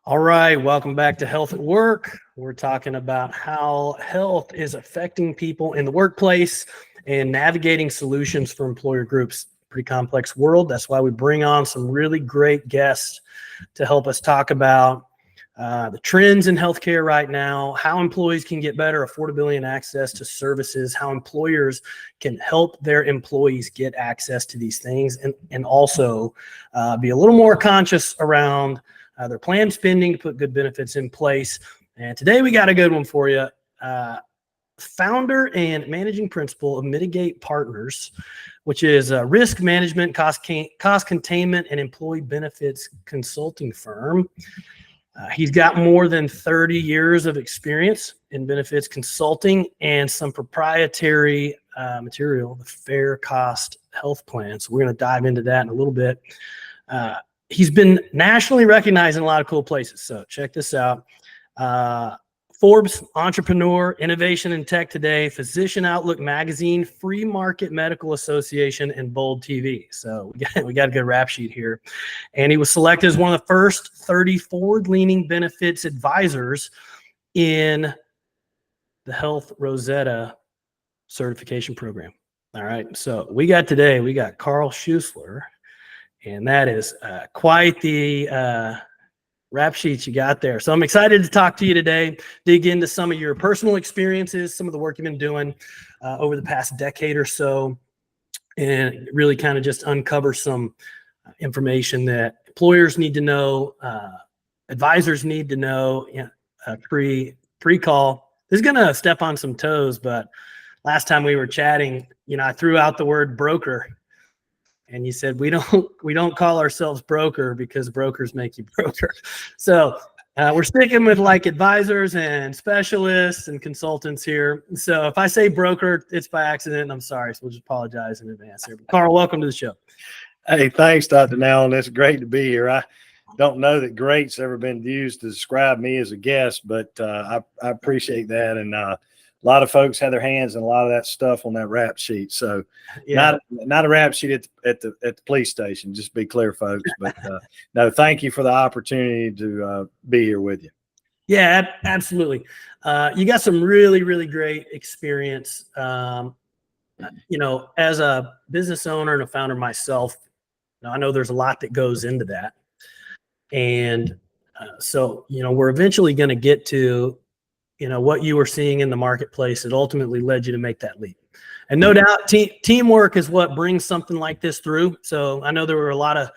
All right, welcome back to Health at Work. We're talking about how health is affecting people in the workplace and navigating solutions for employer groups. Pretty complex world. That's why we bring on some really great guests to help us talk about the trends in healthcare right now, how employees can get better affordability and access to services, how employers can help their employees get access to these things, and also be a little more conscious around their planned spending to put good benefits in place. And today we got a good one for you. Founder and managing principal of Mitigate Partners, which is a risk management, cost containment, and employee benefits consulting firm. He's got more than 30 years of experience in benefits consulting and some proprietary material, the Fair Cost Health Plan. So we're going to dive into that in a little bit. He's been nationally recognized in a lot of cool places. So check this out. Forbes, Entrepreneur, Innovation in Tech Today, Physician Outlook Magazine, Free Market Medical Association, and Bold TV. So we got a good rap sheet here. And he was selected as one of the first 30 forward-leaning benefits advisors in the Health Rosetta certification program. All right. So we got Carl Schuessler. And that is quite the rap sheet you got there. So I'm excited to talk to you today, dig into some of your personal experiences, some of the work you've been doing over the past decade or so, and really kind of just uncover some information that employers need to know, advisors need to know, pre-call. This is going to step on some toes, but last time we were chatting, I threw out the word broker. And you said we don't call ourselves broker because brokers make you broker. So we're sticking with like advisors and specialists and consultants here. So if I say broker, it's by accident. And I'm sorry. So we'll just apologize in advance here. But Carl, welcome to the show. Hey, thanks, Dr. Nellen. It's great to be here. I don't know that great's ever been used to describe me as a guest, but I appreciate that. And a lot of folks had their hands in a lot of that stuff on that rap sheet. So not a rap sheet at the police station, just to be clear, folks. But no, thank you for the opportunity to be here with you. Yeah, absolutely. You got some really, really great experience. As a business owner and a founder myself, I know there's a lot that goes into that. And so we're eventually going to get to what you were seeing in the marketplace that ultimately led you to make that leap. And no doubt teamwork is what brings something like this through. So I know there were a lot of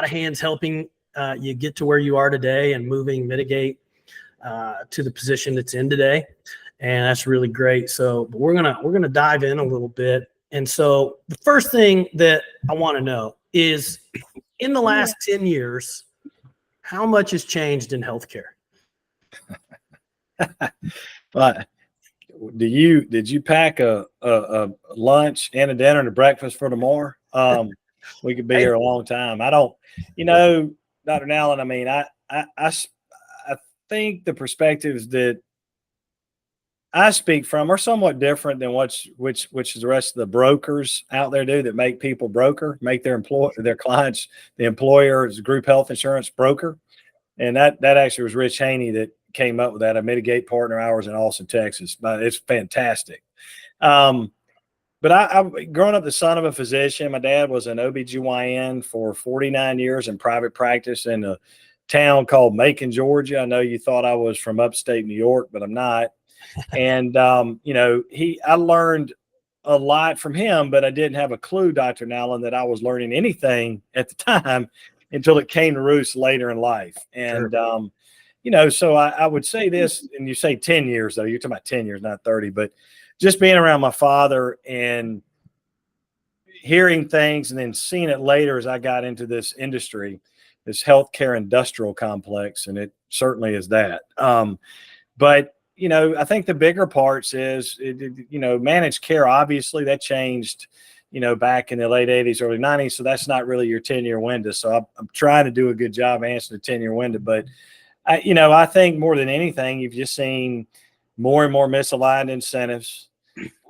hands helping you get to where you are today and moving Mitigate to the position it's in today. And that's really great. So we're gonna dive in a little bit. And so the first thing that I want to know is, in the last 10 years, how much has changed in healthcare? But did you pack a lunch and a dinner and a breakfast for tomorrow? We could be here a long time. I don't, Dr. Nellen, I mean, I think the perspectives that I speak from are somewhat different than which is the rest of the brokers out there do, that make people broker, make their clients, the employer's group health insurance broker. And that actually was Rich Haney that came up with that. I Mitigate Partner Hours in Austin, Texas. But it's fantastic. But I growing up the son of a physician, my dad was an OBGYN for 49 years in private practice in a town called Macon, Georgia. I know you thought I was from upstate New York, but I'm not. And, I learned a lot from him, but I didn't have a clue, Dr. Nellen, that I was learning anything at the time until it came to roost later in life. And, Sure. So I would say this, and you say 10 years, though, you're talking about 10 years, not 30, but just being around my father and hearing things and then seeing it later as I got into this industry, this healthcare industrial complex, and it certainly is that. But I think the bigger parts is, managed care, obviously that changed, back in the late 80s, early 90s. So that's not really your 10-year window. So I'm trying to do a good job answering the 10-year window. But, I think more than anything, you've just seen more and more misaligned incentives.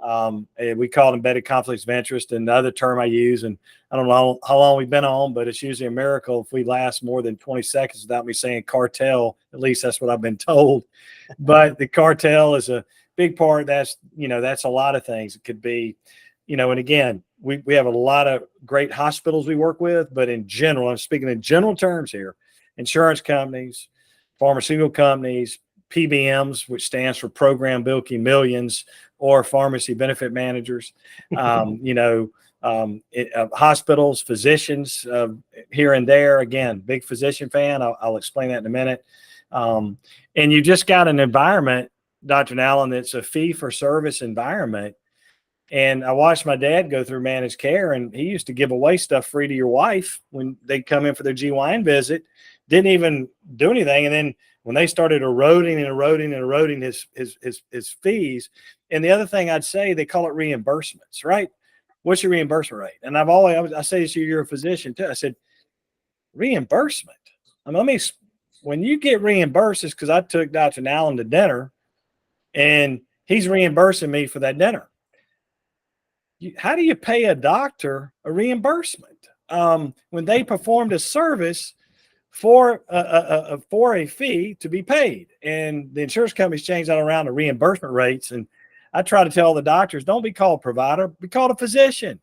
And we call it embedded conflicts of interest. And the other term I use, and I don't know how long we've been on, but it's usually a miracle if we last more than 20 seconds without me saying cartel. At least that's what I've been told. But the cartel is a big part. That's a lot of things. It could be, and again, we have a lot of great hospitals we work with, but in general, I'm speaking in general terms here, insurance companies, pharmaceutical companies, PBMs, which stands for Program Billing Millions, or pharmacy benefit managers, hospitals, physicians here and there. Again, big physician fan. I'll explain that in a minute. And you just got an environment, Dr. Allen, that's a fee for service environment. And I watched my dad go through managed care, and he used to give away stuff free to your wife when they'd come in for their GYN visit, didn't even do anything. And then when they started eroding his fees. And the other thing I'd say, they call it reimbursements, right? What's your reimbursement rate? And I say this to you, you're a physician too. I said, reimbursement. When you get reimbursed, it's because I took Dr. Allen to dinner and he's reimbursing me for that dinner. How do you pay a doctor a reimbursement when they performed a service for a fee to be paid? And the insurance companies change that around to reimbursement rates. And I try to tell the doctors, don't be called provider, be called a physician.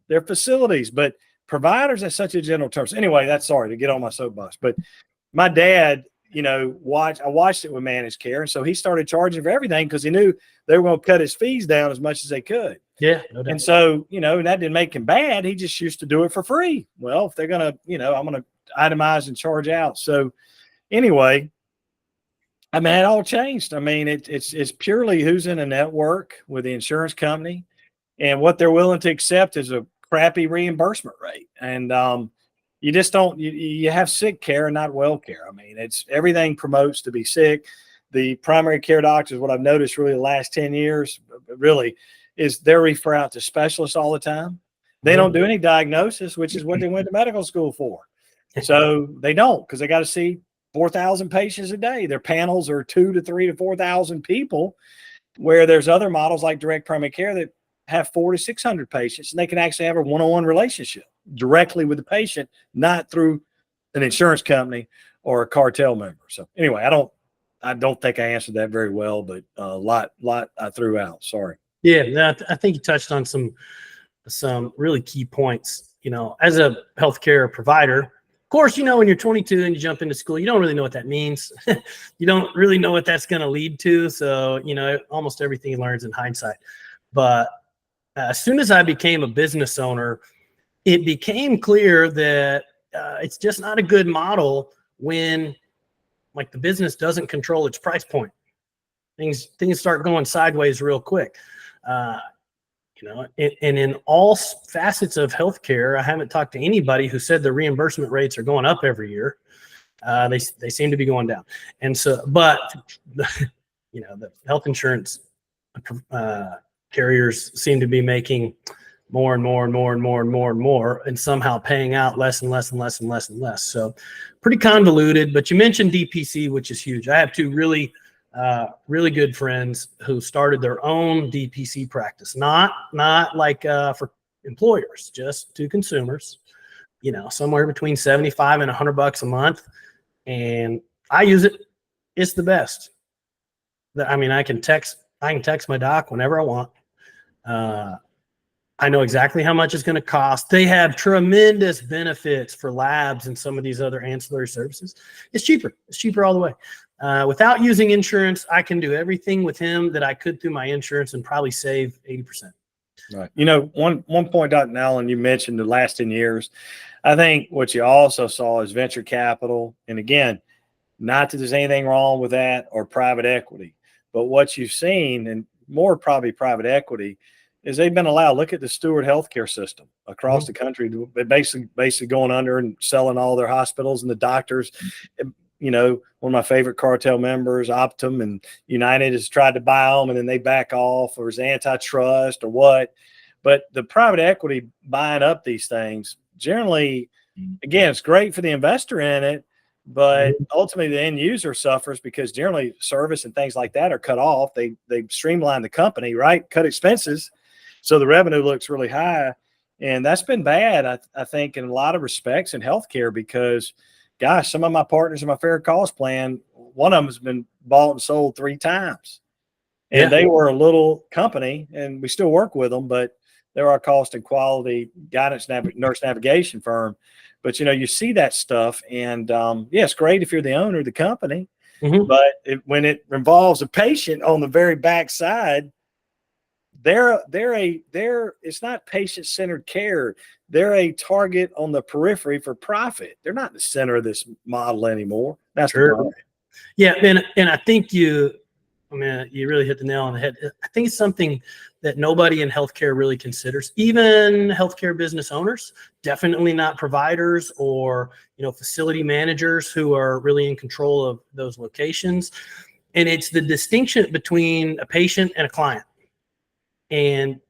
They're facilities, but providers, that's such a general term. So anyway, sorry to get on my soapbox, but my dad, I watched it with managed care. And so he started charging for everything because he knew they were going to cut his fees down as much as they could. Yeah. No doubt. And so, that didn't make him bad. He just used to do it for free. Well, if they're going to, I'm going to itemize and charge out. So anyway, it all changed. It's purely who's in a network with the insurance company and what they're willing to accept is a crappy reimbursement rate. And, you just don't, you have sick care and not well care. It's everything promotes to be sick. The primary care doctors, what I've noticed really the last 10 years, really is they're referred out to specialists all the time. They don't do any diagnosis, which is what they went to medical school for. So they don't, because they got to see 4,000 patients a day. Their panels are 2,000 to 3,000 to 4,000 people, where there's other models like direct primary care that have 400 to 600 patients, and they can actually have a one-on-one relationship directly with the patient, not through an insurance company or a cartel member. So anyway, I don't think I answered that very well, but a lot I threw out. Sorry. Yeah, I think you touched on some really key points. As a healthcare provider, of course, when you're 22 and you jump into school, you don't really know what that means. You don't really know what that's going to lead to. So, almost everything you learn is in hindsight. But as soon as I became a business owner, it became clear that it's just not a good model when the business doesn't control its price point. Things start going sideways real quick. And in all facets of healthcare, I haven't talked to anybody who said the reimbursement rates are going up every year. They seem to be going down. And so, but the health insurance carriers seem to be making more and more, and somehow paying out less and less. So pretty convoluted. But you mentioned DPC, which is huge. I have two really good friends who started their own DPC practice, not like for employers, just to consumers, somewhere between $75 and $100 a month. And I use it. It's the best. I can text my doc whenever I want. I know exactly how much it's going to cost. They have tremendous benefits for labs and some of these other ancillary services. It's cheaper. It's cheaper all the way. Without using insurance, I can do everything with him that I could through my insurance and probably save 80%. Right. One point, Dr. Allen, you mentioned the last 10 years. I think what you also saw is venture capital. And again, not that there's anything wrong with that or private equity, but what you've seen, and more probably private equity, is they've been allowed. Look at the Steward healthcare system across the country. They're basically going under and selling all their hospitals and the doctors. One of my favorite cartel members, Optum and United, has tried to buy them, and then they back off, or is antitrust or what. But the private equity buying up these things, generally, again, it's great for the investor in it, but ultimately the end user suffers because generally service and things like that are cut off. They streamline the company, right? Cut expenses. So the revenue looks really high. And that's been bad, I think, in a lot of respects in healthcare because, gosh, some of my partners in my fair cost plan, one of them has been bought and sold 3 times. And they were a little company, and we still work with them, but they're our cost and quality guidance nurse navigation firm. But, you see that stuff. And, it's great if you're the owner of the company. But when it involves a patient on the very back side, it's not patient-centered care. They're a target on the periphery for profit. They're not the center of this model anymore. That's the problem. Yeah, and I think you really hit the nail on the head. I think it's something that nobody in healthcare really considers, even healthcare business owners, definitely not providers or, facility managers who are really in control of those locations. And it's the distinction between a patient and a client. And,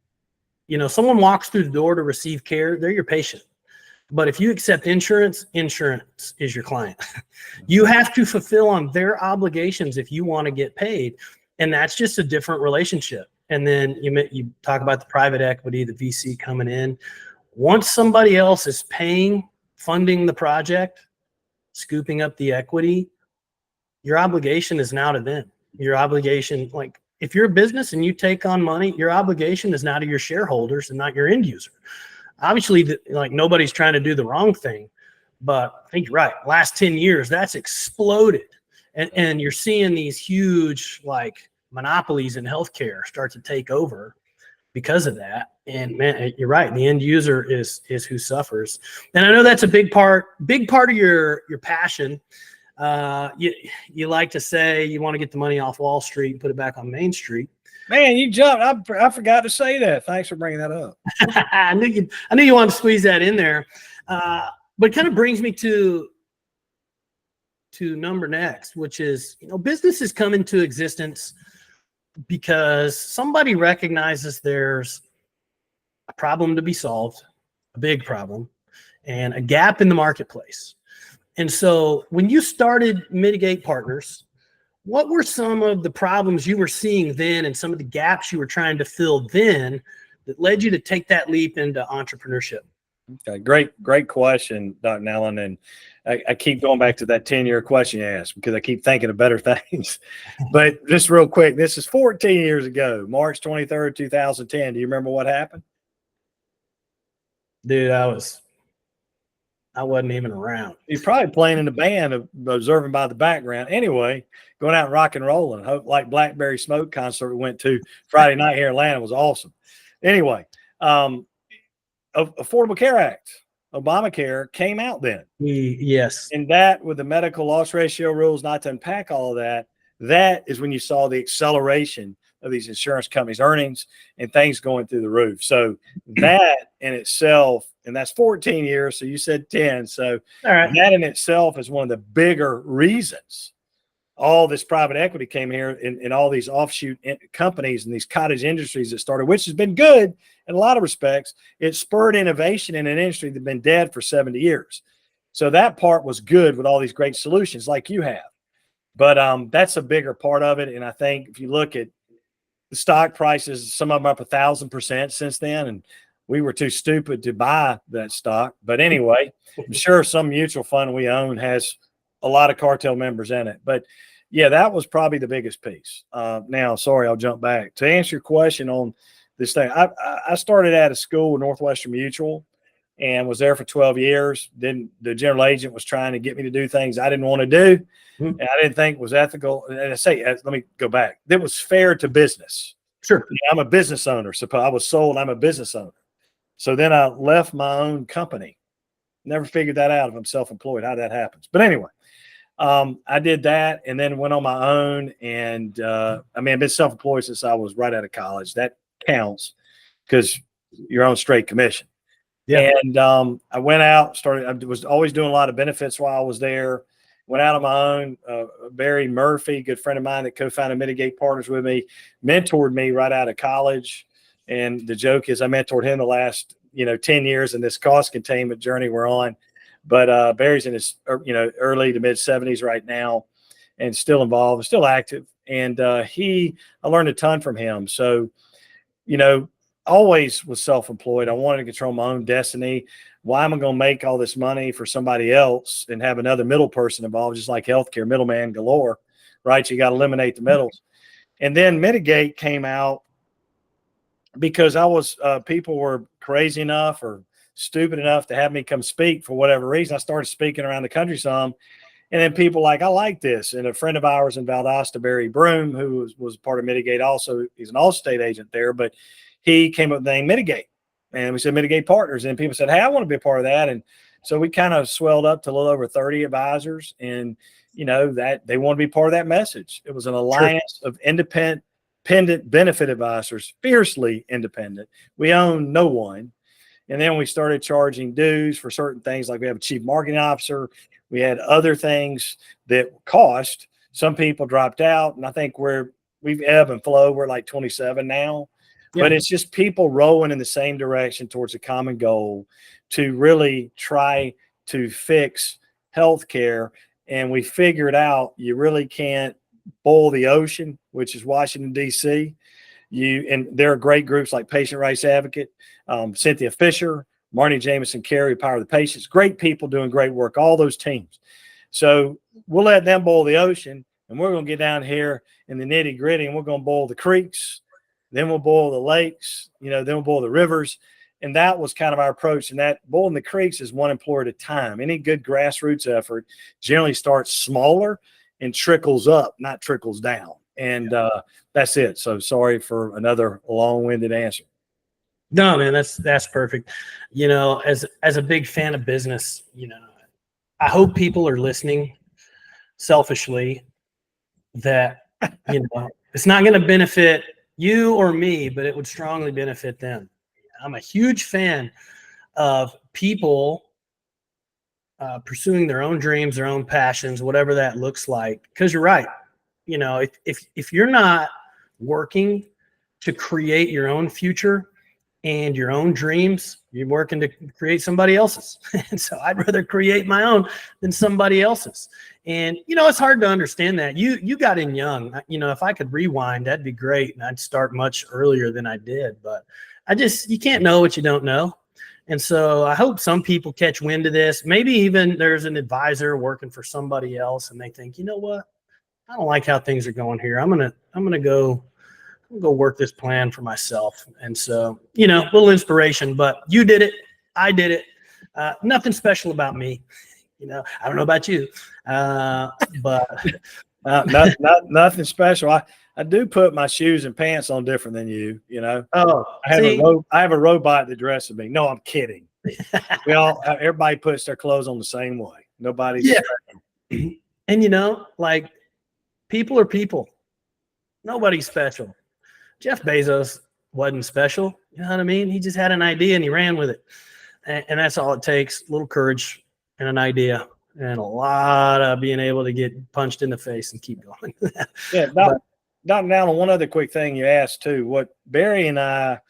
someone walks through the door to receive care, they're your patient. But if you accept insurance, insurance is your client. You have to fulfill on their obligations if you want to get paid. And that's just a different relationship. And then you talk about the private equity, the VC coming in. Once somebody else is funding the project, scooping up the equity, your obligation is now to them. Your obligation, like if you're a business and you take on money, your obligation is now to your shareholders and not your end user. Obviously, nobody's trying to do the wrong thing, but I think you're right. Last 10 years, that's exploded. And you're seeing these huge monopolies in healthcare start to take over because of that. And man, you're right. The end user is who suffers. And I know that's a big part of your passion. You like to say you want to get the money off Wall Street and put it back on Main Street. Man, you jumped. I forgot to say that. Thanks for bringing that up. I knew you wanted to squeeze that in there. But it kind of brings me to number next, which is, businesses come into existence because somebody recognizes there's a problem to be solved, a big problem, and a gap in the marketplace. And so when you started Mitigate Partners, what were some of the problems you were seeing then and some of the gaps you were trying to fill then that led you to take that leap into entrepreneurship? Okay, great question, Dr. Allen. And I keep going back to that 10-year question you asked because I keep thinking of better things. But just real quick, this is 14 years ago, March 23rd, 2010. Do you remember what happened? Dude, I wasn't even around. You're probably playing in the band, observing by the background. Anyway, going out and rock and rolling. Like Blackberry Smoke concert we went to Friday night here in Atlanta was awesome. Anyway, Affordable Care Act, Obamacare came out then. Yes. And that with the medical loss ratio rules, not to unpack all of that, that is when you saw the acceleration of these insurance companies' earnings and things going through the roof. So that in itself, and that's 14 years. So you said 10. So that in itself is one of the bigger reasons all this private equity came here in all these offshoot companies and these cottage industries that started, which has been good in a lot of respects. It spurred innovation in an industry that's been dead for 70 years. So that part was good with all these great solutions like you have. But that's a bigger part of it. And I think if you look at the stock prices, some of them up 1,000% since then. And we were too stupid to buy that stock. But anyway, I'm sure some mutual fund we own has a lot of cartel members in it. But yeah, that was probably the biggest piece. Now, sorry, I'll jump back. To answer your question on this thing, I started at a school, Northwestern Mutual, and was there for 12 years. Then the general agent was trying to get me to do things I didn't want to do. And I didn't think was ethical. And I say, let me go back. That was fair to business. Sure. I'm a business owner. So I was sold. I'm a business owner. So then I left my own company. Never figured that out if I'm self-employed, how that happens. But anyway, I did that and then went on my own. And I've been self-employed since I was right out of college. That counts because you're on straight commission. Yeah. And I went out, I was always doing a lot of benefits while I was there. Went out on my own. Barry Murphy, good friend of mine that co-founded Mitigate Partners with me, mentored me right out of college. And the joke is I mentored him the last, 10 years in this cost containment journey we're on. But Barry's in his early to mid 70s right now, and still involved, still active. And I learned a ton from him. So, always was self-employed. I wanted to control my own destiny. Why am I going to make all this money for somebody else and have another middle person involved? Just like healthcare, middleman galore, right? You got to eliminate the middles. And then Mitigate came out because people were crazy enough or stupid enough to have me come speak for whatever reason. I started speaking around the country some. And then people I like this. And a friend of ours in Valdosta, Barry Broom, who was part of Mitigate also, he's an Allstate agent there, but he came up with the name Mitigate. And we said Mitigate Partners. And people said, hey, I want to be a part of that. And so we kind of swelled up to a little over 30 advisors. And, that they want to be part of that message. It was an alliance of independent benefit advisors, fiercely independent. We own no one. And then we started charging dues for certain things, like we have a chief marketing officer. We had other things that cost. Some people dropped out, and I think we've ebb and flow. We're like 27 now, but it's just people rowing in the same direction towards a common goal to really try to fix healthcare. And we figured out you really can't boil the ocean, which is Washington, D.C. And there are great groups like Patient Rights Advocate, Cynthia Fisher, Marnie Jameson Carey, Power of the Patients, great people doing great work, all those teams. So we'll let them boil the ocean, and we're going to get down here in the nitty gritty, and we're going to boil the creeks, then we'll boil the lakes, then we'll boil the rivers. And that was kind of our approach. And that boiling the creeks is one employer at a time. Any good grassroots effort generally starts smaller and trickles up, not trickles down. And that's it. So sorry for another long-winded answer. No, man, that's perfect. As a big fan of business, I hope people are listening selfishly that, it's not going to benefit you or me, but it would strongly benefit them. I'm a huge fan of people pursuing their own dreams, their own passions, whatever that looks like. Because you're right. If you're not working to create your own future and your own dreams, you're working to create somebody else's. And so I'd rather create my own than somebody else's. And, it's hard to understand that. You got in young. If I could rewind, that'd be great. And I'd start much earlier than I did. But you can't know what you don't know. And so I hope some people catch wind of this. Maybe even there's an advisor working for somebody else and they think, you know what? I don't like how things are going here. I'm gonna go work this plan for myself. And so, a little inspiration, but you did it. I did it. Nothing special about me. I don't know about you, but nothing special. I do put my shoes and pants on different than you. Oh, I have a robot that dresses me. No, I'm kidding. Everybody puts their clothes on the same way. Nobody's special. And people are people. Nobody's special. Jeff Bezos wasn't special. You know what I mean? He just had an idea and he ran with it. And that's all it takes. A little courage and an idea and a lot of being able to get punched in the face and keep going. Yeah. Dr. Allen, one other quick thing you asked too, what Barry and I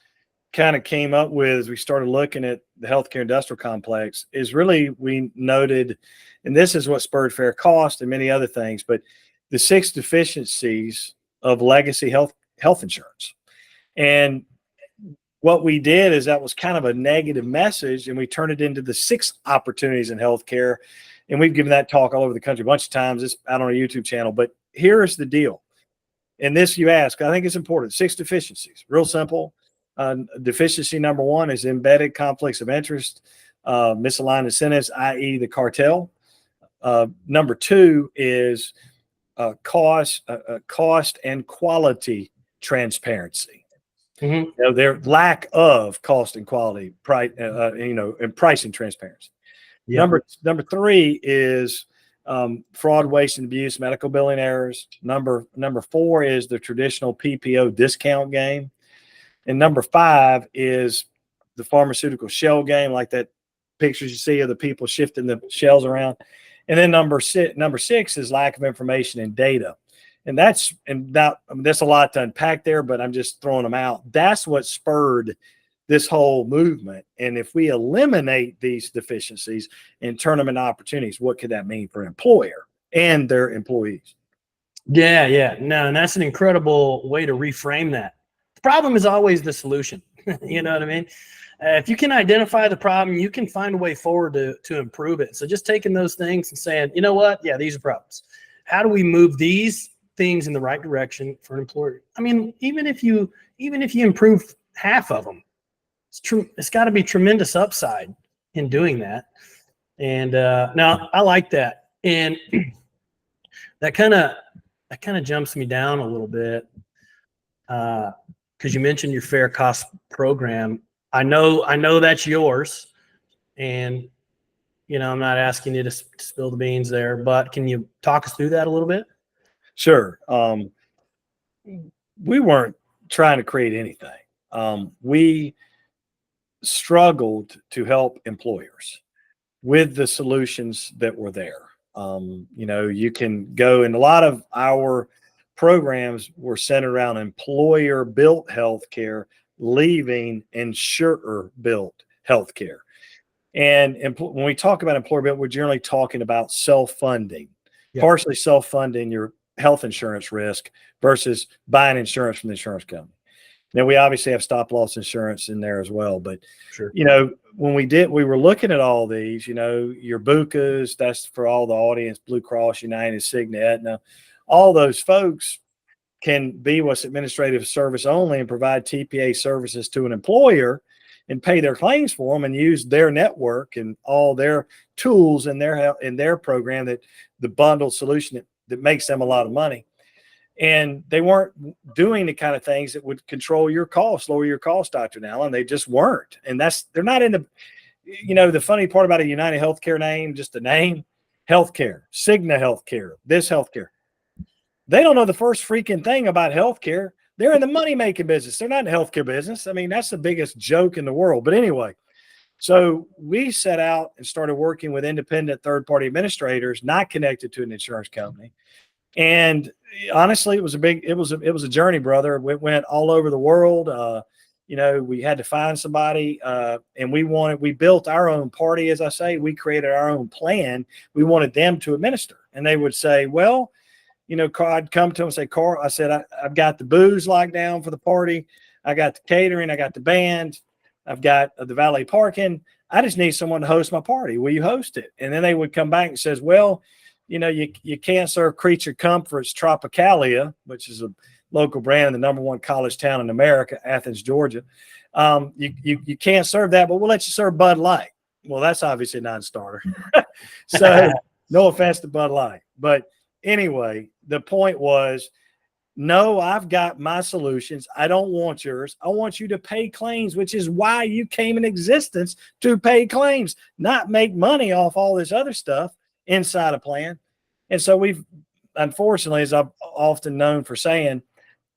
kind of came up with as we started looking at the healthcare industrial complex is really, we noted, and this is what spurred fair cost and many other things, but the 6 deficiencies of legacy health insurance. And what we did is that was kind of a negative message, and we turned it into the 6 opportunities in healthcare. And we've given that talk all over the country a bunch of times. It's out on our YouTube channel. But here is the deal. And this you ask, I think it's important. 6 deficiencies, real simple. Deficiency number 1 is embedded conflicts of interest, misaligned incentives, i.e. the cartel. Number 2 is cost and quality transparency. Mm-hmm. Their lack of cost and quality, and pricing transparency. Yep. Number 3 is fraud, waste, and abuse, medical billing errors. Number 4 is the traditional PPO discount game. And number 5 is the pharmaceutical shell game, like that pictures you see of the people shifting the shells around. And then number 6 is lack of information and data. And that's a lot to unpack there, but I'm just throwing them out. That's what spurred this whole movement. And if we eliminate these deficiencies and turn them into opportunities, what could that mean for an employer and their employees? Yeah, yeah. No, and that's an incredible way to reframe that. The problem is always the solution. You know what I mean? If you can identify the problem, you can find a way forward to improve it. So just taking those things and saying, you know what? Yeah, these are problems. How do we move these things in the right direction for an employer? I mean, even if you improve half of them, it's true. It's got to be tremendous upside in doing that. And now I like that. And that kind of jumps me down a little bit because you mentioned your fair cost program. I know that's yours, and I'm not asking you to spill the beans there, but can you talk us through that a little bit? Sure. We weren't trying to create anything. We struggled to help employers with the solutions that were there. You can go, and a lot of our programs were centered around employer built healthcare, leaving insurer built healthcare. And when we talk about employer built, we're generally talking about self-funding, partially self-funding your health insurance risk versus buying insurance from the insurance company. Now, we obviously have stop loss insurance in there as well, but sure. When we were looking at all these, your BUCAs, that's for all the audience, Blue Cross, United, Cigna, Aetna, all those folks can be what's administrative service only and provide TPA services to an employer and pay their claims for them and use their network and all their tools in their program, that the bundled solution that makes them a lot of money. And they weren't doing the kind of things that would control your costs, lower your costs, Dr. Allen. They just weren't. And they're not in the funny part about a United Healthcare name, just the name, healthcare, Cigna Healthcare, this healthcare. They don't know the first freaking thing about healthcare. They're in the money-making business. They're not in the healthcare business. I mean, that's the biggest joke in the world. But anyway, so we set out and started working with independent third-party administrators, not connected to an insurance company. And honestly, it was a journey, brother. We went all over the world. We had to find somebody, and we built our own party. As I say, we created our own plan. We wanted them to administer, and they would say, well, I'd come to them and say, Carl, I said, I've got the booze locked down for the party. I got the catering. I got the band. I've got the valet parking. I just need someone to host my party. Will you host it? And then they would come back and says, well, you can't serve Creature Comforts Tropicalia, which is a local brand in the number one college town in America, Athens, Georgia. You can't serve that, but we'll let you serve Bud Light. Well, that's obviously a non-starter. So no offense to Bud Light. But anyway, the point was, no, I've got my solutions. I don't want yours. I want you to pay claims, which is why you came in existence, to pay claims, not make money off all this other stuff inside a plan. And so we've, unfortunately, as I've often known for saying,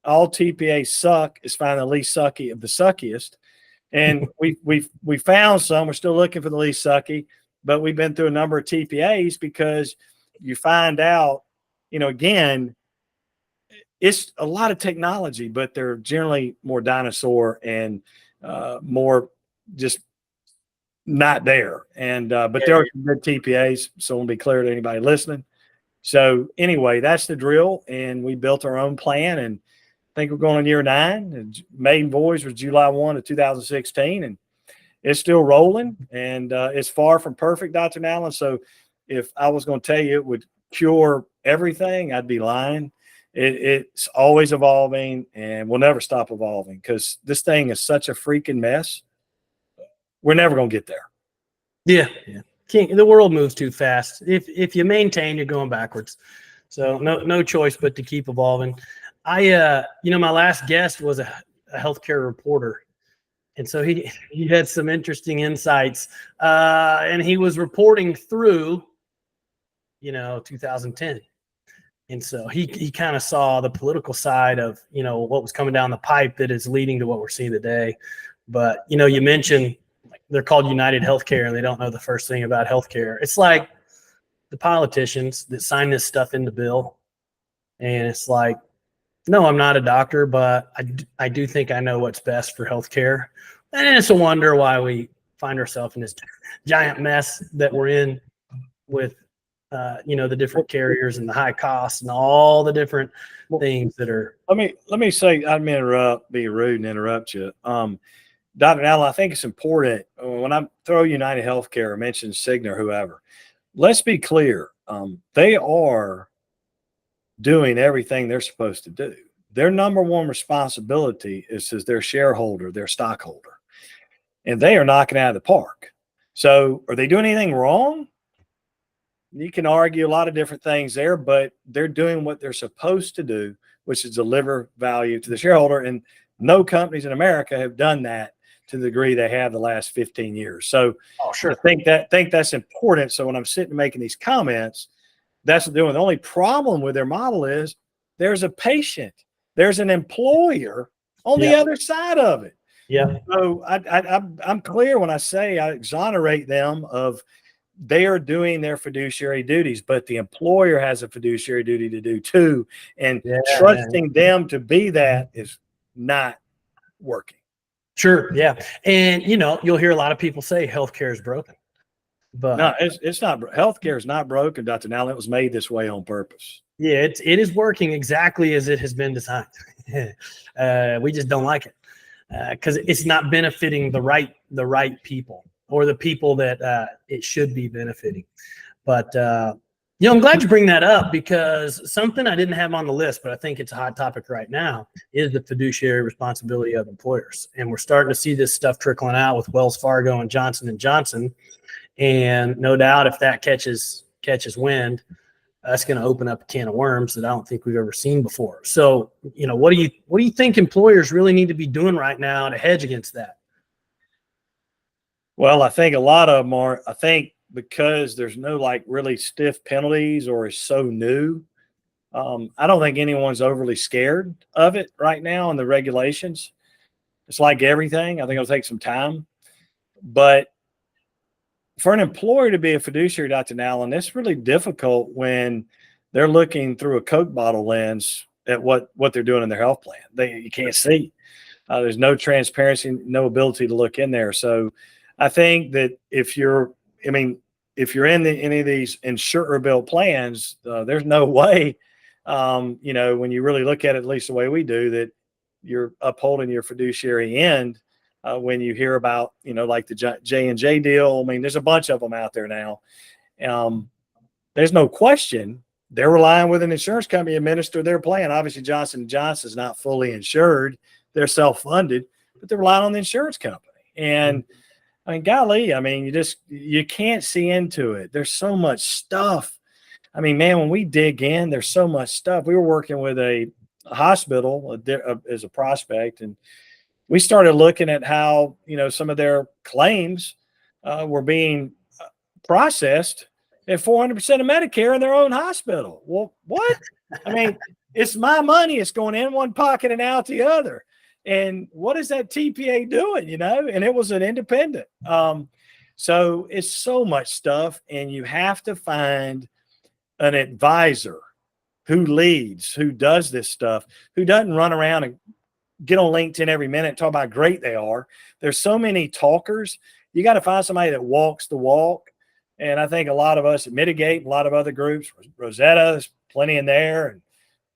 all TPAs suck is finding the least sucky of the suckiest. And we found some. We're still looking for the least sucky, but we've been through a number of TPAs because you find out, again, it's a lot of technology, but they're generally more dinosaur and more just not there. And but there are some good TPAs, so I want to be clear to anybody listening. So anyway, that's the drill, and we built our own plan, and I think we're going on year 9. And maiden voyage was July 1 of 2016, and it's still rolling, and it's far from perfect, Dr. Allen. So if I was going to tell you it would cure everything, I'd be lying. It's always evolving, and we'll never stop evolving because this thing is such a freaking mess. We're never going to get there. Yeah. The world moves too fast. If you maintain, you're going backwards. So no choice but to keep evolving. My last guest was a healthcare reporter, and so he had some interesting insights, and he was reporting through, 2010. And so he kind of saw the political side of, what was coming down the pipe that is leading to what we're seeing today. But, you mentioned they're called United Healthcare and they don't know the first thing about healthcare. It's like the politicians that sign this stuff in the bill. And it's like, no, I'm not a doctor, but I do think I know what's best for healthcare. And it's a wonder why we find ourselves in this giant mess that we're in with, the different carriers and the high costs and all the different things that are. Let me say, I didn't interrupt, be rude and interrupt you. Dr. Allen, I think it's important when I throw United Healthcare or mention Cigna or whoever, let's be clear. They are doing everything they're supposed to do. Their number one responsibility is as their shareholder, their stockholder, and they are knocking it out of the park. So are they doing anything wrong? You can argue a lot of different things there, but they're doing what they're supposed to do, which is deliver value to the shareholder. And no companies in America have done that to the degree they have the last 15 years. So Sure. I think that's important. So when I'm sitting making these comments, that's what they're doing. The only problem with their model is there's a patient, there's an employer on the other side of it. Yeah. So I'm clear when I say I exonerate them of they are doing their fiduciary duties, but the employer has a fiduciary duty to do too. And trusting them to be that is not working. Sure. Yeah. And, you'll hear a lot of people say healthcare is broken. But no, it's not. Healthcare is not broken, Dr. Allen. It was made this way on purpose. Yeah, it is working exactly as it has been designed. We just don't like it because it's not benefiting the right people or the people that it should be benefiting. But I'm glad you bring that up because something I didn't have on the list, but I think it's a hot topic right now, is the fiduciary responsibility of employers. And we're starting to see this stuff trickling out with Wells Fargo and Johnson & Johnson. And no doubt if that catches wind, that's going to open up a can of worms that I don't think we've ever seen before. So, what do you think employers really need to be doing right now to hedge against that? Well, I think a lot of them are, because there's no really stiff penalties or it's so new. I don't think anyone's overly scared of it right now in the regulations. It's like everything. I think it'll take some time, but for an employer to be a fiduciary, Dr. Allen, it's really difficult when they're looking through a Coke bottle lens at what they're doing in their health plan. You can't see. There's no transparency, no ability to look in there. So I think that if you're in any of these insurer-built plans, there's no way, when you really look at it, at least the way we do, that you're upholding your fiduciary end. When you hear about, like the J&J deal, there's a bunch of them out there now. There's no question they're relying with an insurance company to administer their plan. Obviously, Johnson & Johnson is not fully insured. They're self-funded, but they're relying on the insurance company. And golly, you can't see into it. There's so much stuff. Man, when we dig in, there's so much stuff. We were working with a hospital as a prospect, and we started looking at how, some of their claims were being processed at 400% of Medicare in their own hospital. Well, what? It's my money. It's going in one pocket and out the other. And what is that TPA doing, And it was an independent. So it's so much stuff, and you have to find an advisor who leads, who does this stuff, who doesn't run around and get on LinkedIn every minute and talk about how great they are. There's so many talkers. You got to find somebody that walks the walk. And I think a lot of us at Mitigate, a lot of other groups, Rosetta, there's plenty in there, and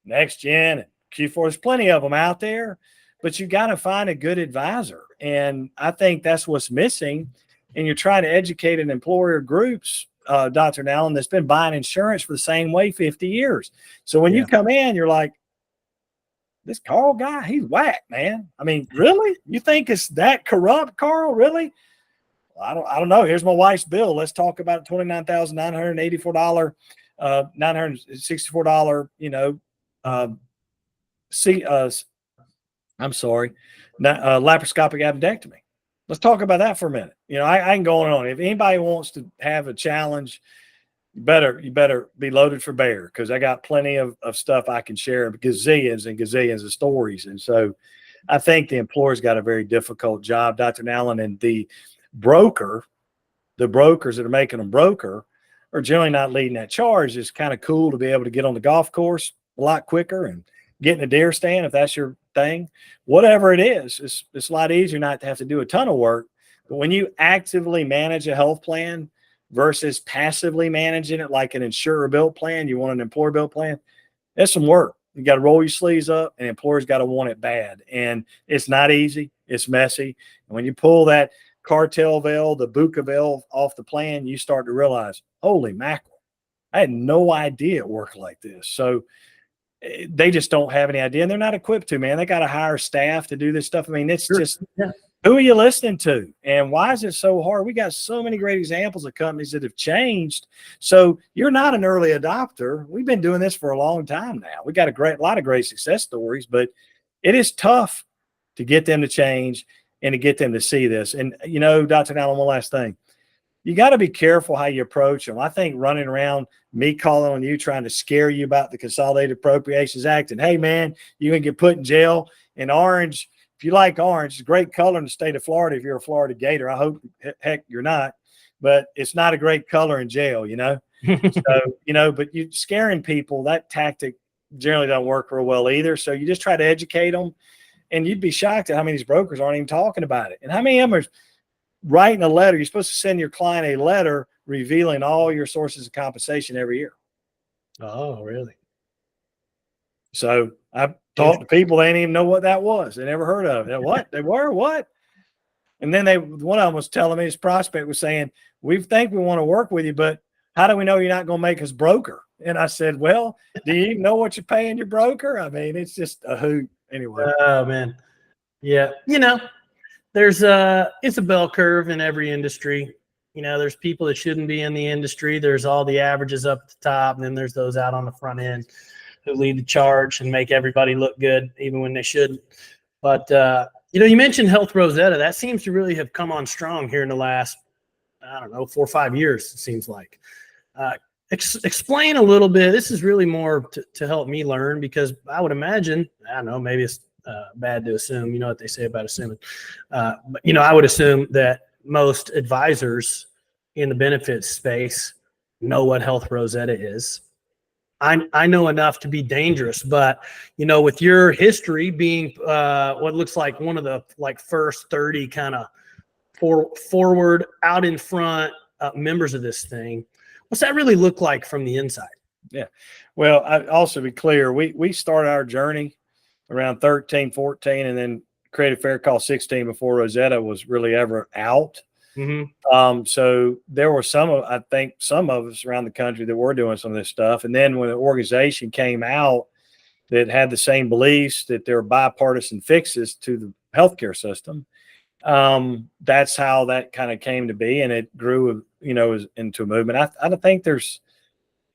NextGen and Q4, there's plenty of them out there, but you got to find a good advisor. And I think that's what's missing. And you're trying to educate an employer groups, Dr. Allen, that's been buying insurance for the same way 50 years. So when you come in, you're like, this Carl guy, he's whack, man. Really? You think it's that corrupt, Carl? Really? Well, I don't know. Here's my wife's bill. Let's talk about $29,984, $964, laparoscopic appendectomy. Let's talk about that for a minute. I can go on and on. If anybody wants to have a challenge, you better be loaded for bear, because I got plenty of stuff I can share, gazillions and gazillions of stories. And so I think the employer's got a very difficult job, Dr. Allen, and the brokers that are making them broker are generally not leading that charge. It's kind of cool to be able to get on the golf course a lot quicker and get in a deer stand if that's your thing, whatever it is, it's a lot easier not to have to do a ton of work. But when you actively manage a health plan versus passively managing it like an insurer built plan, you want an employer built plan, that's some work. You got to roll your sleeves up, and employers got to want it bad. And it's not easy. It's messy. And when you pull that cartel veil, the buca veil off the plan, you start to realize, holy mackerel, I had no idea it worked like this. So they just don't have any idea, and they're not equipped to, man. They got to hire staff to do this stuff. I mean, it's just, who are you listening to? And why is it so hard? We got so many great examples of companies that have changed. So you're not an early adopter. We've been doing this for a long time now. We got a lot of great success stories, but it is tough to get them to change and to get them to see this. And, Dr. Allen, one last thing. You got to be careful how you approach them. I think running around, me calling on you, trying to scare you about the Consolidated Appropriations Act, and hey, man, you're going to get put in jail. In orange, if you like orange, it's a great color in the state of Florida if you're a Florida Gator. I hope, heck, you're not. But it's not a great color in jail, So, but you scaring people, that tactic generally doesn't work real well either. So you just try to educate them, and you'd be shocked at how many of these brokers aren't even talking about it. And how many of them are writing a letter? You're supposed to send your client a letter revealing all your sources of compensation every year. Oh, really? So I've talked to people, they didn't even know what that was. They never heard of it. What? They were what? And then one of them was telling me, his prospect was saying, we think we want to work with you, but how do we know you're not going to make us broker? And I said, well, do you even know what you're paying your broker? I mean, it's just a hoot anyway. Oh, man. Yeah. There's it's a bell curve in every industry. There's people that shouldn't be in the industry. There's all the averages up at the top, and then there's those out on the front end who lead the charge and make everybody look good, even when they shouldn't. But, you mentioned Health Rosetta. That seems to really have come on strong here in the last, 4 or 5 years, it seems like. Explain a little bit. This is really more to help me learn, because I would imagine, I don't know, maybe it's bad to assume, what they say about assuming. But, I would assume that most advisors in the benefits space know what Health Rosetta is. I know enough to be dangerous, but with your history being what looks like one of the first 30 kind of forward, out in front members of this thing, what's that really look like from the inside? Yeah. Well, I also be clear, we started our journey around 13, 14, and then created Fair Call 16 before Rosetta was really ever out. Mm-hmm. So there were some of us around the country that were doing some of this stuff. And then when the organization came out that had the same beliefs, that there are bipartisan fixes to the healthcare system, that's how that kind of came to be. And it grew, into a movement. I think there's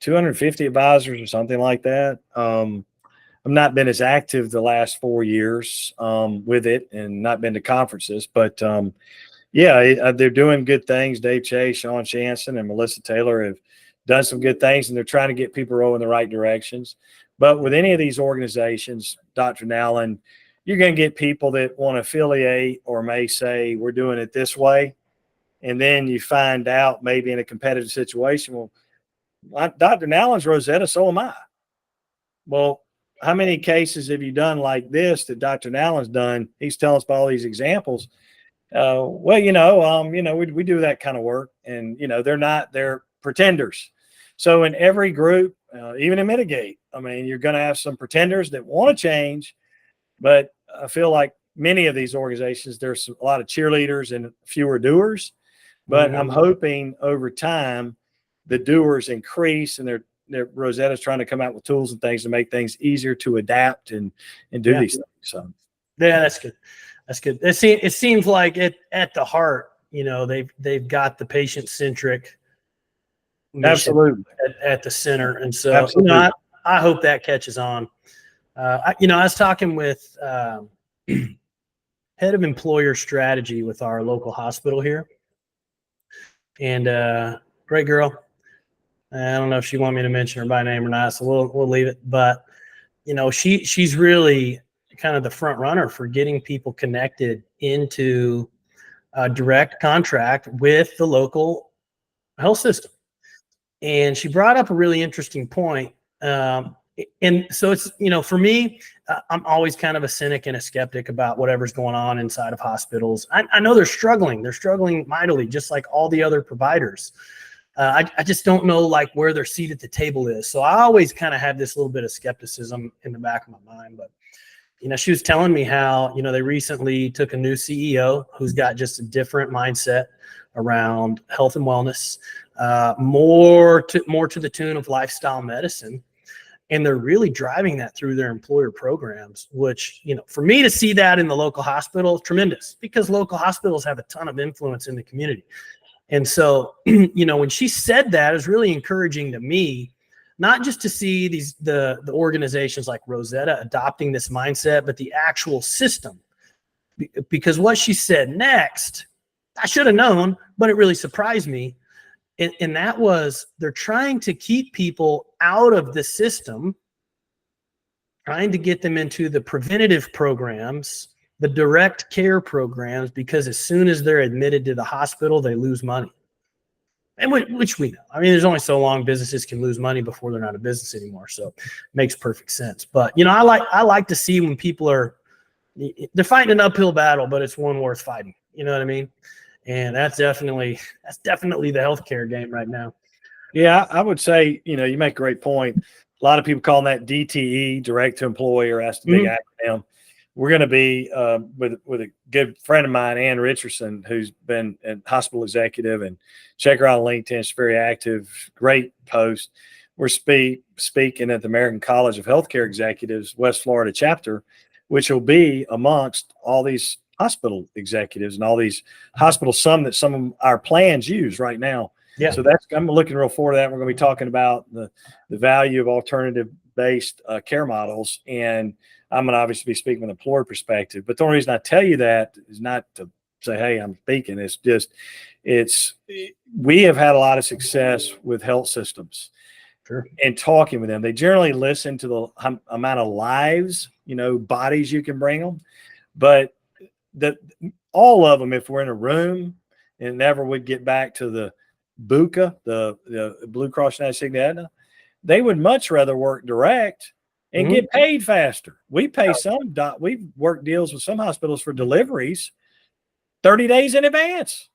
250 advisors or something like that. I've not been as active the last 4 years with it, and not been to conferences, but they're doing good things. Dave Chase, Sean Shanson, and Melissa Taylor have done some good things, and they're trying to get people rolling in the right directions. But with any of these organizations, Dr. Allen, you're going to get people that want to affiliate or may say, we're doing it this way. And then you find out maybe in a competitive situation, well, Dr. Allen's Rosetta, so am I. Well, how many cases have you done like this that Dr. Allen's done? He's telling us about all these examples. We do that kind of work, and they're pretenders. So in every group, even in Mitigate, you're going to have some pretenders that want to change, but I feel like many of these organizations, there's a lot of cheerleaders and fewer doers. But I'm hoping over time the doers increase, and their Rosetta's trying to come out with tools and things to make things easier to adapt and do these things. So yeah, that's good. That's good. It seems like at the heart, they've got the patient-centric absolutely at the center. And so, I hope that catches on. I was talking with head of employer strategy with our local hospital here, and great girl. I don't know if she wanted me to mention her by name or not, so we'll leave it. But she's really kind of the front runner for getting people connected into a direct contract with the local health system. And she brought up a really interesting point. And so it's, for me, I'm always kind of a cynic and a skeptic about whatever's going on inside of hospitals. I know they're struggling mightily, just like all the other providers. I just don't know like where their seat at the table is. So I always kind of have this little bit of skepticism in the back of my mind. But, she was telling me how, they recently took a new CEO who's got just a different mindset around health and wellness, more to the tune of lifestyle medicine. And they're really driving that through their employer programs, which, for me to see that in the local hospital, tremendous, because local hospitals have a ton of influence in the community. And so, when she said that, it was really encouraging to me, not just to see the organizations like Rosetta adopting this mindset, but the actual system. Because what she said next, I should have known, but it really surprised me. And that was, they're trying to keep people out of the system, trying to get them into the preventative programs, the direct care programs, because as soon as they're admitted to the hospital, they lose money. And which we know. I mean, there's only so long businesses can lose money before they're not a business anymore. So it makes perfect sense. But, I like to see when people they're fighting an uphill battle, but it's one worth fighting. You know what I mean? And that's definitely the healthcare game right now. Yeah, I would say, you make a great point. A lot of people calling that DTE, direct to employer. That's the big acronym. We're going to be with a good friend of mine, Ann Richardson, who's been a hospital executive, and check her out on LinkedIn. She's very active, great post. We're speaking at the American College of Healthcare Executives, West Florida chapter, which will be amongst all these hospital executives and all these hospitals, some of our plans use right now. Yeah. So I'm looking real forward to that. We're going to be talking about the value of alternative based care models. And I'm going to obviously be speaking from an employer perspective, but the only reason I tell you that is not to say, hey, I'm speaking. It's just, we have had a lot of success with health systems. Sure. And talking with them. They generally listen to the amount of lives, bodies you can bring them, but all of them, if we're in a room and never would get back to the BUCA, the Blue Cross United Cigna, they would much rather work direct and get paid faster. We pay we've worked deals with some hospitals for deliveries 30 days in advance.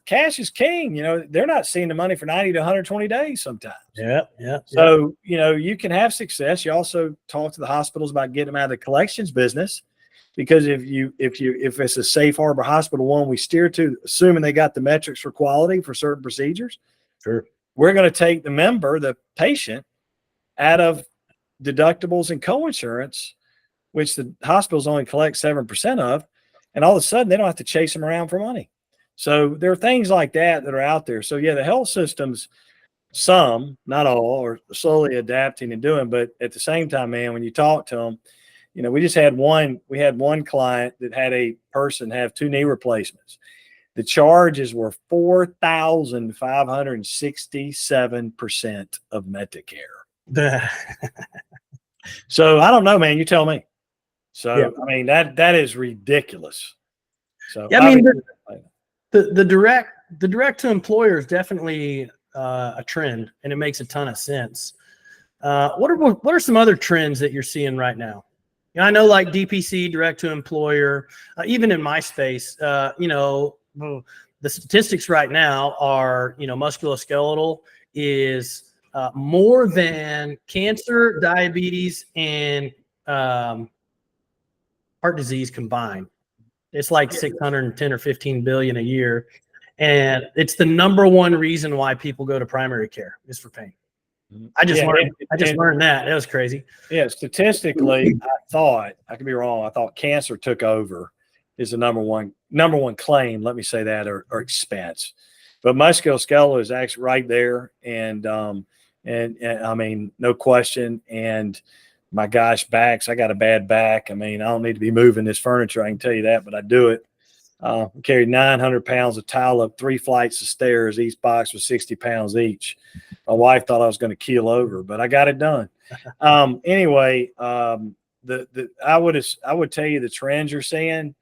Cash is king. They're not seeing the money for 90 to 120 days sometimes. Yeah. So, you can have success. You also talk to the hospitals about getting them out of the collections business. Because if it's a safe harbor hospital, one we steer to, assuming they got the metrics for quality for certain procedures, sure, we're going to take the patient, out of deductibles and coinsurance, which the hospitals only collect 7% of, and all of a sudden they don't have to chase them around for money. So there are things like that are out there. So yeah, the health systems, some, not all, are slowly adapting and doing, but at the same time, man, when you talk to them, we had one client that had a person have 2 knee replacements. The charges were 4,567% of Medicare. So I don't know, man. You tell me. So yeah. I mean that is ridiculous. So yeah, I mean the direct to employer is definitely a trend, and it makes a ton of sense. What are some other trends that you're seeing right now? I know like DPC, direct to employer, even in my space, the statistics right now are, musculoskeletal is more than cancer, diabetes, and heart disease combined. It's like 610 or 15 billion a year. And it's the number one reason why people go to primary care is for pain. I just learned that. That was crazy. Yeah, statistically, I thought, I could be wrong, I thought cancer took over is the number one claim, let me say that, or expense. But musculoskeletal is actually right there, and I mean, no question. And my gosh, backs, I got a bad back. I mean, I don't need to be moving this furniture, I can tell you that, but I do it. Carried 900 pounds of tile up 3 flights of stairs. Each box was 60 pounds each. My wife thought I was going to keel over, but I got it done. Anyway, I would tell you the trends you're seeing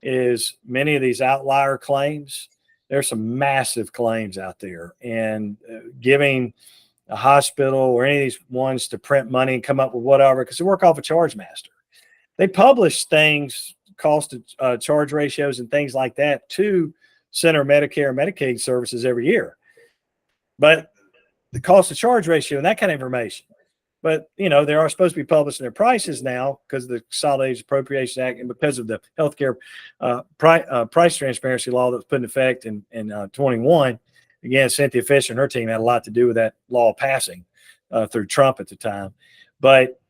is many of these outlier claims. There's some massive claims out there, and giving a hospital or any of these ones to print money and come up with whatever, because they work off a charge master. They publish things, cost to charge ratios and things like that to Center Medicare and Medicaid services every year. But the cost to charge ratio and that kind of information. But, you know, they are supposed to be publishing their prices now because of the Consolidated Appropriation Act and because of the healthcare price transparency law that was put in effect in 21. Again, Cynthia Fisher and her team had a lot to do with that law passing through Trump at the time. But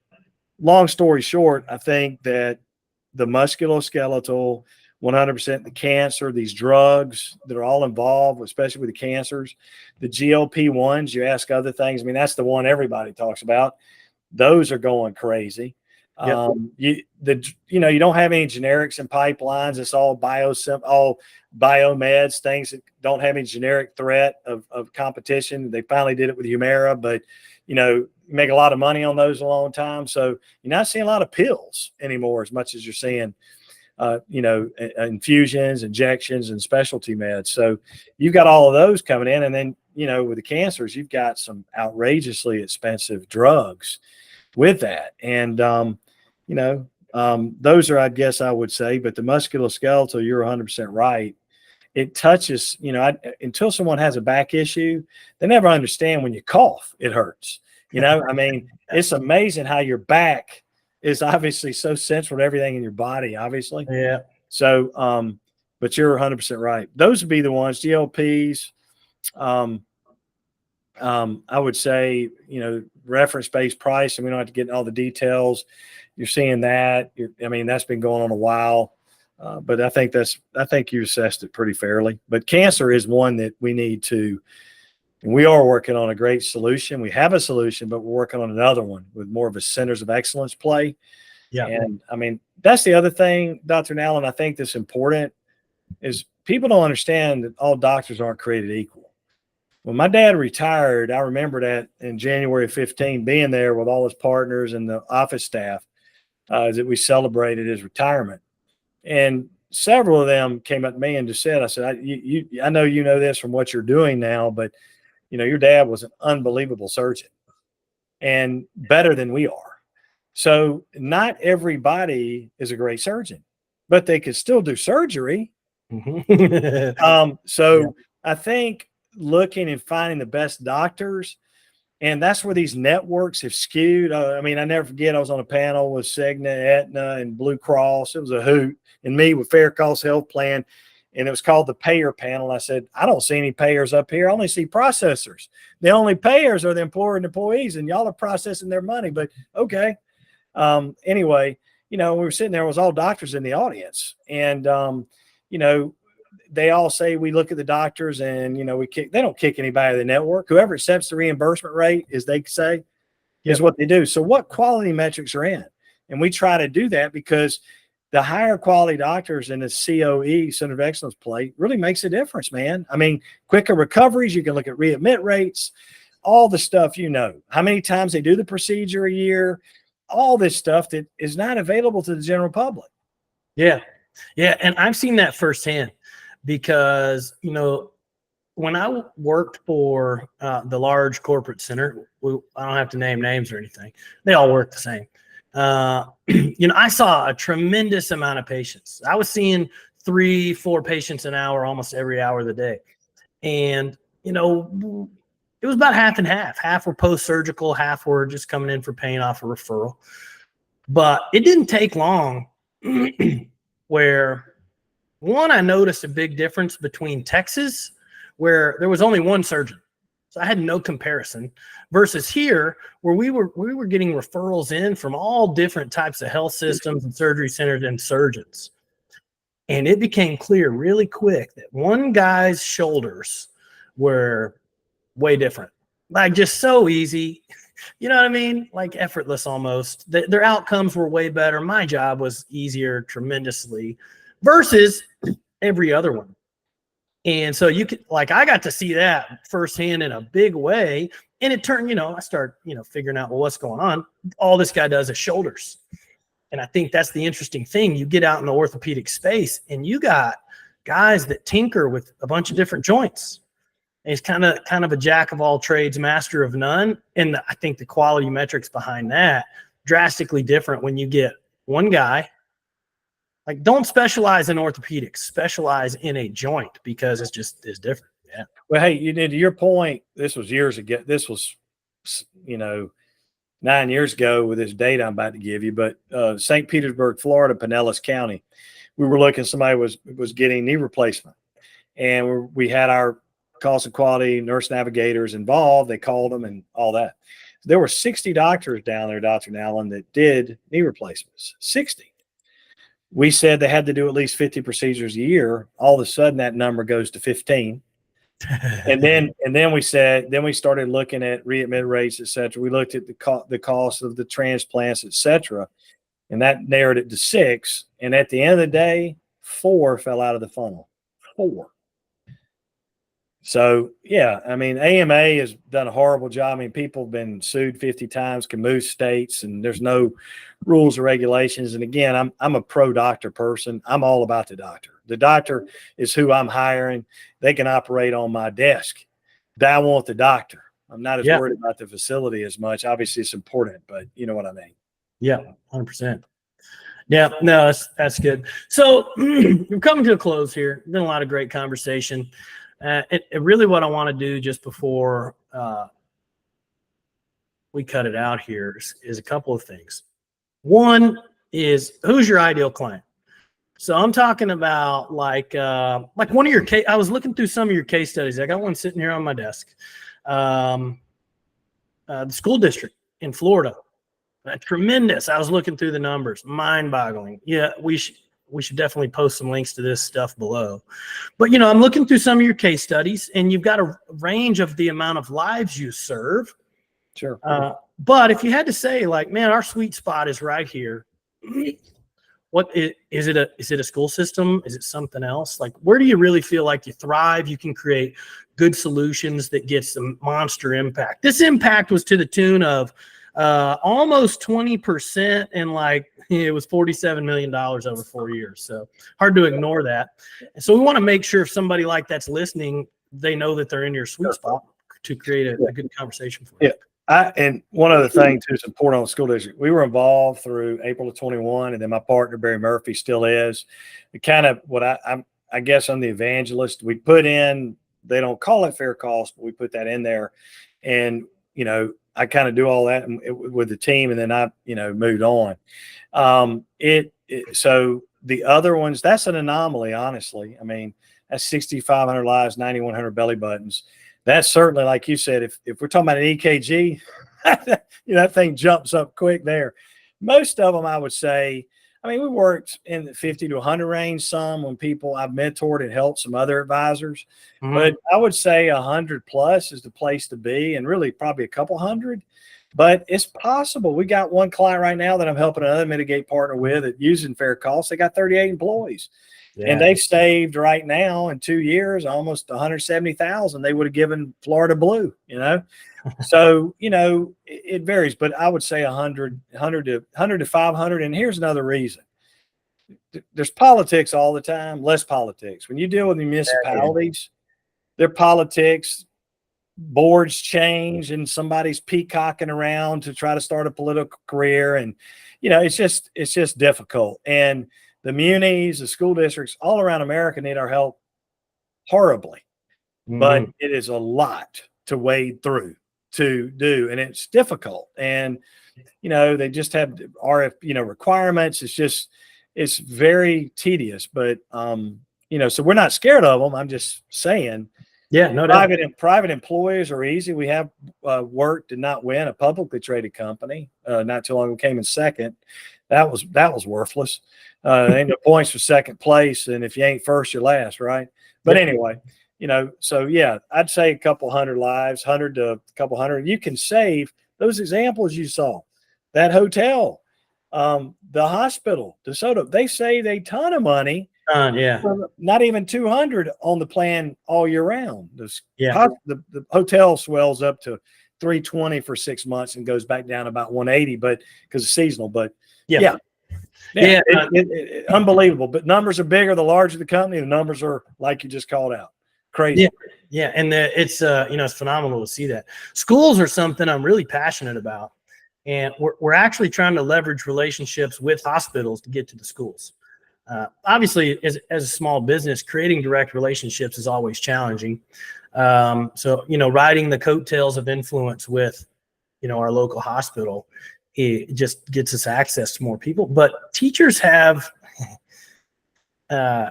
long story short, I think that the musculoskeletal, 100% the cancer, these drugs that are all involved, especially with the cancers, the GLP-1s, you ask other things. I mean, that's the one everybody talks about. Those are going crazy. Yep. You don't have any generics and pipelines. It's all biomeds, things that don't have any generic threat of competition. They finally did it with Humira, but, you know, you make a lot of money on those a long time. So you're not seeing a lot of pills anymore as much as you're seeing infusions, injections, and specialty meds. So you've got all of those coming in. And then, you know, with the cancers, you've got some outrageously expensive drugs with that. And, those are, I guess I would say, but the musculoskeletal, you're 100% right. It touches, until someone has a back issue, they never understand when you cough, it hurts. I mean, it's amazing how your back is obviously so central to everything in your body, obviously. Yeah. So, but you're 100% right. Those would be the ones, GLPs. I would say, reference-based price, and we don't have to get in all the details. You're seeing that. That's been going on a while. But I think you assessed it pretty fairly. But cancer is one that we need to, and we are working on a great solution. We have a solution, but we're working on another one with more of a centers of excellence play. Yeah. And that's the other thing, Dr. Allen, I think that's important is people don't understand that all doctors aren't created equal. When my dad retired, I remember that in January of 15, being there with all his partners and the office staff, that we celebrated his retirement. And several of them came up to me and just said, I said, I know you know this from what you're doing now, but your dad was an unbelievable surgeon and better than we are. So not everybody is a great surgeon, but they could still do surgery. Mm-hmm. I think looking and finding the best doctors, and that's where these networks have skewed. I never forget, I was on a panel with Cigna, Aetna, and Blue Cross. It was a hoot. And me with Fair Cost Health Plan. And it was called the payer panel. I said, I don't see any payers up here. I only see processors. The only payers are the employer and employees, and y'all are processing their money. But okay. Anyway, we were sitting there, it was all doctors in the audience. And, they all say we look at the doctors and, they don't kick anybody out of the network. Whoever accepts the reimbursement rate, as they say, is what they do. So what quality metrics are in? And we try to do that because the higher quality doctors in the COE, Center of Excellence play, really makes a difference, man. Quicker recoveries, you can look at readmit rates, all the stuff, how many times they do the procedure a year, all this stuff that is not available to the general public. Yeah. Yeah. And I've seen that firsthand because, when I worked for the large corporate center, I don't have to name names or anything. They all work the same. I saw a tremendous amount of patients. I was seeing 3-4 patients an hour, almost every hour of the day. And, it was about half and half. Half were post-surgical, half were just coming in for paying off a referral. But it didn't take long where, one, I noticed a big difference between Texas, where there was only one surgeon. So I had no comparison, versus here where we were getting referrals in from all different types of health systems and surgery centers and surgeons. And it became clear really quick that one guy's shoulders were way different, like just so easy. You know what I mean? Like effortless almost. Their outcomes were way better. My job was easier tremendously versus every other one. And so I got to see that firsthand in a big way. And it turned, I start, figuring out, well, what's going on? All this guy does is shoulders. And I think that's the interesting thing. You get out in the orthopedic space and you got guys that tinker with a bunch of different joints. He's kind of a jack of all trades, master of none. And I think the quality metrics behind that drastically different when you get one guy. Like, don't specialize in orthopedics, specialize in a joint, because it's just is different. Yeah. Well, hey, to your point, this was years ago. This was, 9 years ago with this data I'm about to give you. But St. Petersburg, Florida, Pinellas County, we were looking. Somebody was getting knee replacement, and we had our cost and quality nurse navigators involved. They called them and all that. There were 60 doctors down there, Dr. Allen, that did knee replacements. 60. We said they had to do at least 50 procedures a year. All of a sudden, that number goes to 15. and then we started looking at readmit rates, et cetera. We looked at the cost of the transplants, et cetera, and that narrowed it to 6. And at the end of the day, 4 fell out of the funnel. 4. So, yeah, I mean, AMA has done a horrible job. I mean, people have been sued 50 times, can move states, and there's no rules or regulations. And again, I'm a pro-doctor person. I'm all about the doctor. The doctor is who I'm hiring. They can operate on my desk. But I want the doctor. I'm not as worried about the facility as much. Obviously, it's important, but you know what I mean. Yeah, 100%. Yeah, no, that's good. So we're coming to a close here. Been a lot of great conversation. Really what I want to do just before we cut it out here is a couple of things. One is, who's your ideal client? So I'm talking about like one of your case. I was looking through some of your case studies. I got one sitting here on my desk. The school district in Florida, tremendous. I was looking through the numbers, mind-boggling. Yeah, we should definitely post some links to this stuff below. But, I'm looking through some of your case studies, and you've got a range of the amount of lives you serve. Sure. But if you had to say, like, man, our sweet spot is right here. What is it a school system? Is it something else? Like, where do you really feel like you thrive? You can create good solutions that get some monster impact. This impact was to the tune of almost 20%, and like it was $47 million over 4 years. So hard to ignore that. And so we want to make sure if somebody like that's listening, they know that they're in your sweet spot to create a good conversation for you. And one other thing too is important on the school district. We were involved through April of 21, and then my partner Barry Murphy still is. Kind of what I guess I'm the evangelist. We put in, they don't call it fair cost, but we put that in there, and I kind of do all that with the team, and then I moved on. So the other ones, that's an anomaly, honestly. I mean, that's 6,500 lives, 9,100 belly buttons. That's certainly, like you said, if we're talking about an EKG, that thing jumps up quick there. Most of them, I would say, I mean, we worked in the 50 to 100 range. Some when people I've mentored and helped some other advisors, but I would say 100 plus is the place to be, and really probably a couple hundred. But it's possible. We got one client right now that I'm helping another mitigate partner with at using fair costs. They got 38 employees. Yeah. And they've saved right now in 2 years almost 170,000. They would have given Florida Blue, So it varies, but I would say 100 to 500. And here's another reason: there's politics all the time. Less politics when you deal with the municipalities. Their politics, boards change, and somebody's peacocking around to try to start a political career, and it's just difficult. And the munis, the school districts all around America need our help horribly, but it is a lot to wade through to do, and it's difficult. And they just have requirements. It's very tedious, but so we're not scared of them. I'm just saying, no doubt. Private employees are easy. We have work did not win a publicly traded company not too long ago, came in second. That was worthless. Ain't no points for second place, and if you ain't first, you're last, right? But anyway, so yeah, I'd say a couple hundred lives, 100 to a couple hundred. You can save those examples you saw. That hotel, the hospital, DeSoto, they saved a ton of money. Not even 200 on the plan all year round. The hotel swells up to 320 for 6 months and goes back down about 180, but because it's seasonal. But unbelievable. But numbers are bigger the larger the company. The numbers are like you just called out. crazy. Yeah. Yeah. And it's, it's phenomenal to see that. Schools are something I'm really passionate about. And we're actually trying to leverage relationships with hospitals to get to the schools. Obviously, as a small business, creating direct relationships is always challenging. So, riding the coattails of influence with, our local hospital, it just gets us access to more people. But teachers have, they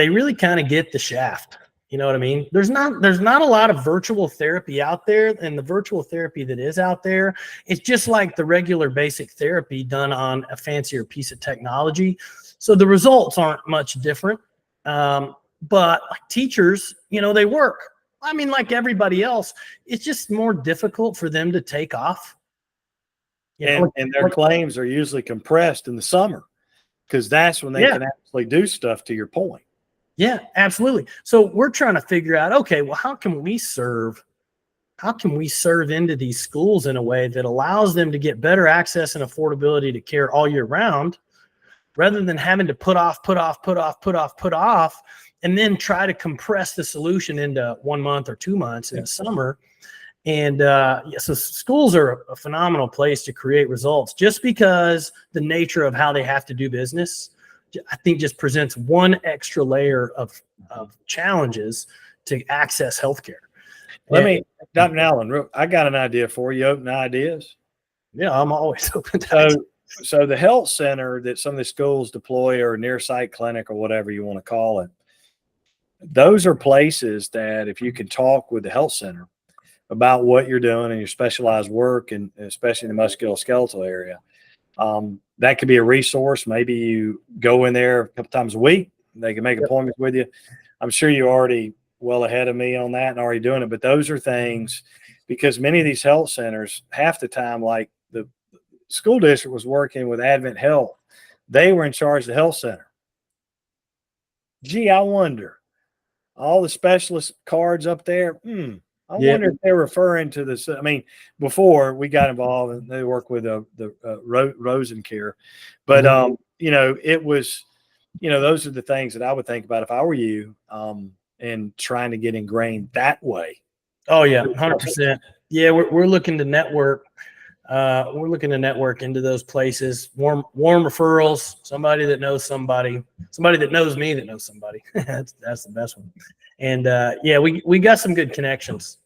really kind of get the shaft. You know what I mean? There's not a lot of virtual therapy out there, and the virtual therapy that is out there, it's just like the regular basic therapy done on a fancier piece of technology. So the results aren't much different. But like teachers, they work. I mean, like everybody else, it's just more difficult for them to take off. And their claims are usually compressed in the summer because that's when they can actually do stuff, to your point. Yeah, absolutely. So we're trying to figure out, okay, well, how can we serve into these schools in a way that allows them to get better access and affordability to care all year round, rather than having to put off, and then try to compress the solution into 1 month or 2 months in the summer. And so schools are a phenomenal place to create results, just because the nature of how they have to do business, I think, just presents one extra layer of challenges to access healthcare. Dr. Allen, I got an idea for you. Open ideas. Yeah, I'm always open to So the health center that some of the schools deploy, or near site clinic, or whatever you want to call it, those are places that if you can talk with the health center about what you're doing and your specialized work, and especially in the musculoskeletal area, that could be a resource. Maybe you go in there a couple times a week. They can make appointments with you. I'm sure you're already well ahead of me on that and already doing it. But those are things, because many of these health centers, half the time, like the school district was working with Advent Health, they were in charge of the health center. Gee, I wonder, all the specialist cards up there, I wonder if they're referring to this. I mean, before we got involved, and they work with the Rosencare, but it was, those are the things that I would think about if I were you, and trying to get ingrained that way. Oh yeah, 100%. Yeah, we're looking to network. We're looking to network into those places. Warm referrals. Somebody that knows somebody. Somebody that knows me that knows somebody. that's the best one. And we got some good connections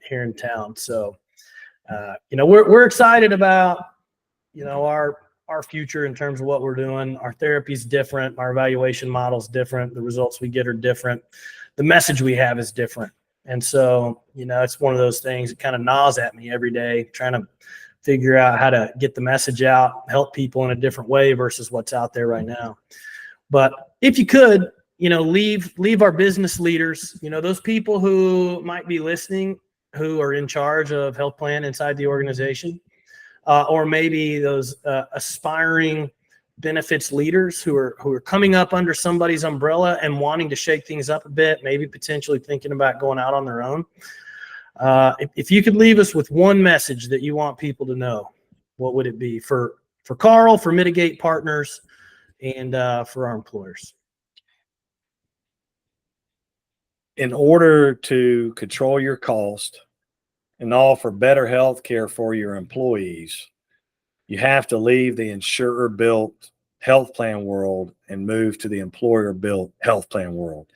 here in town. So we're excited about our future in terms of what we're doing. Our therapy's different. Our evaluation model's different. The results we get are different. The message we have is different. And so, it's one of those things that kind of gnaws at me every day, trying to figure out how to get the message out, help people in a different way versus what's out there right now. But if you could, leave our business leaders, those people who might be listening, who are in charge of health plan inside the organization, or maybe those aspiring benefits leaders who are coming up under somebody's umbrella and wanting to shake things up a bit, maybe potentially thinking about going out on their own. If you could leave us with one message that you want people to know, what would it be for Carl, for Mitigate Partners, and for our employers? In order to control your cost and offer better health care for your employees, you have to leave the insurer-built health plan world and move to the employer-built health plan world.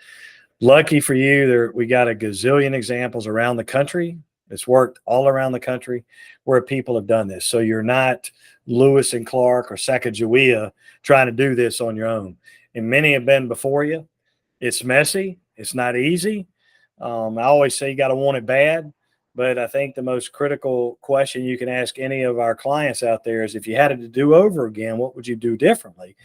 Lucky for you, we got a gazillion examples around the country. It's worked all around the country where people have done this. So you're not Lewis and Clark or Sacagawea trying to do this on your own. And many have been before you. It's messy. It's not easy. I always say you got to want it bad. But I think the most critical question you can ask any of our clients out there is, if you had it to do over again, what would you do differently?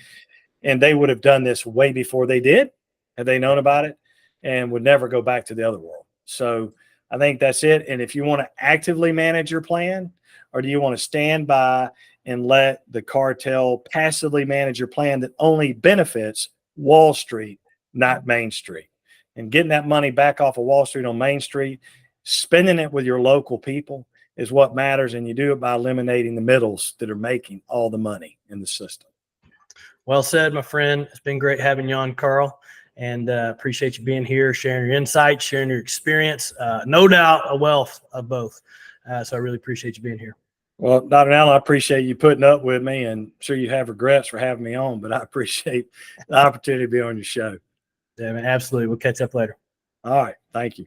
And they would have done this way before they did, had they known about it, and would never go back to the other world. So I think that's it. And if you want to actively manage your plan, or do you want to stand by and let the cartel passively manage your plan that only benefits Wall Street, not Main Street? And getting that money back off of Wall Street on Main Street, spending it with your local people, is what matters. And you do it by eliminating the middles that are making all the money in the system. Well said, my friend. It's been great having you on, Carl. and appreciate you being here, sharing your insights, sharing your experience. No doubt a wealth of both. So I really appreciate you being here. Well, Dr. Allen, I appreciate you putting up with me, and I'm sure you have regrets for having me on, but I appreciate the opportunity to be on your show. Yeah, man, absolutely. We'll catch up later. All right. Thank you.